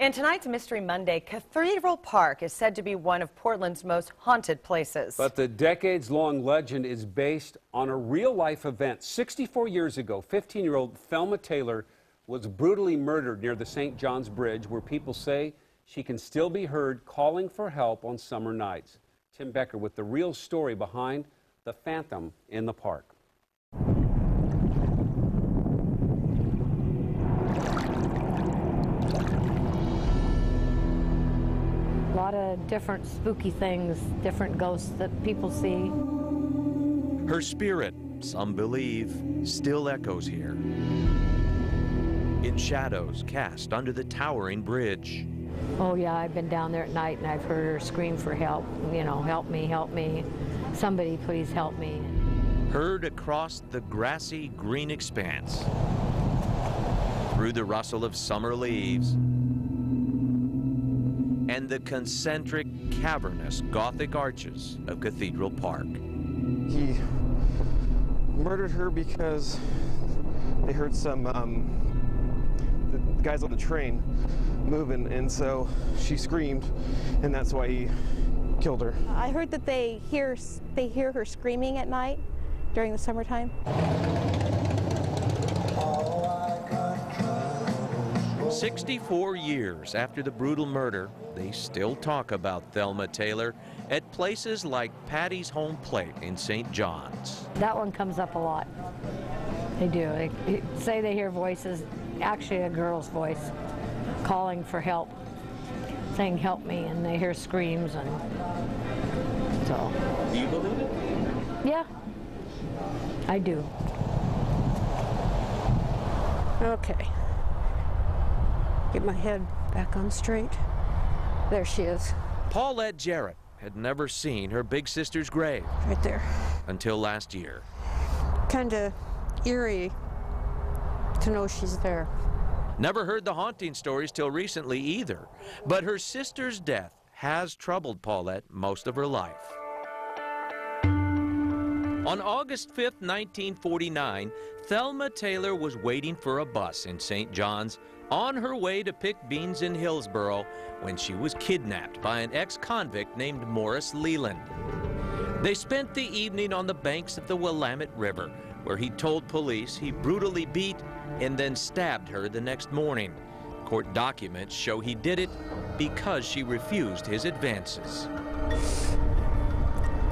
In tonight's Mystery Monday, Cathedral Park is said to be one of Portland's most haunted places. But the decades-long legend is based on a real-life event. 64 years ago, 15-year-old Thelma Taylor was brutally murdered near the St. John's Bridge, where people say she can still be heard calling for help on summer nights. Tim Becker with the real story behind the phantom in the park. A lot of different spooky things, different ghosts that people see. Her spirit, some believe, still echoes here. In shadows cast under the towering bridge. Oh yeah, I've been down there at night and I've heard her scream for help. You know, help me, somebody please help me. Heard across the grassy green expanse. Through the rustle of summer leaves. And the concentric, cavernous Gothic arches of Cathedral Park. He murdered her because they heard some the guys on the train moving, and so she screamed, and that's why he killed her. I heard that they hear her screaming at night during the summertime. 64 years after the brutal murder, they still talk about Thelma Taylor at places like Patty's Home Plate in St. John's. That one comes up a lot. They do. They say they hear voices, actually a girl's voice, calling for help, saying help me, and they hear screams, and so. Do you believe it? Yeah, I do. Okay. Get my head back on straight. There she is. Paulette Jarrett had never seen her big sister's grave. Right there. Until last year. Kind of eerie to know she's there. Never heard the haunting stories till recently either. But her sister's death has troubled Paulette most of her life. On August 5th, 1949, Thelma Taylor was waiting for a bus in St. John's on her way to pick beans in Hillsboro when she was kidnapped by an ex-convict named Morris Leland. They spent the evening on the banks of the Willamette River, where he told police he brutally beat and then stabbed her the next morning. Court documents show he did it because she refused his advances.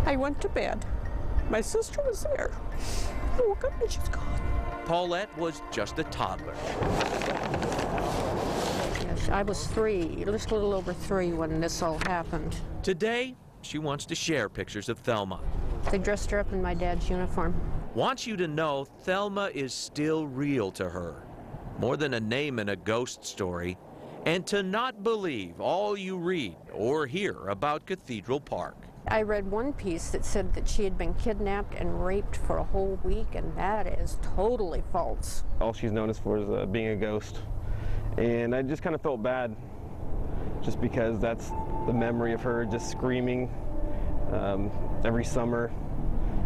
I went to bed. My sister was there. I woke up and she's gone. Paulette was just a toddler. Yes, I was 3, just a little over 3 when this all happened. Today, she wants to share pictures of Thelma. They dressed her up in my dad's uniform. Wants you to know Thelma is still real to her. More than a name in a ghost story. And to not believe all you read or hear about Cathedral Park. I read one piece that said that she had been kidnapped and raped for a whole week, and that is totally false. All she's known as for is being a ghost, and I just kind of felt bad just because that's the memory of her just screaming every summer,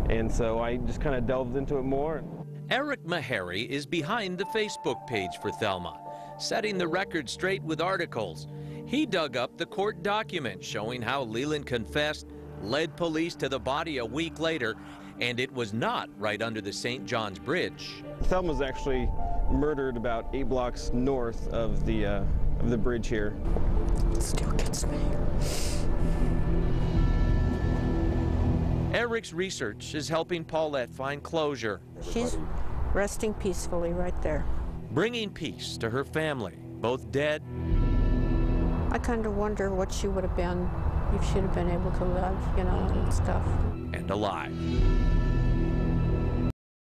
and so I just kind of delved into it more. Eric Meharry is behind the Facebook page for Thelma, setting the record straight with articles. He dug up the court document showing how Leland confessed, led police to the body a week later, and it was not right under the St. John's Bridge. Thelma was actually murdered about 8 blocks north of the bridge here. It still gets me. Eric's research is helping Paulette find closure. She's resting peacefully right there. Bringing peace to her family, both dead. I kind of wonder what she would have been if she'd have been able to live, you know, and stuff. And alive.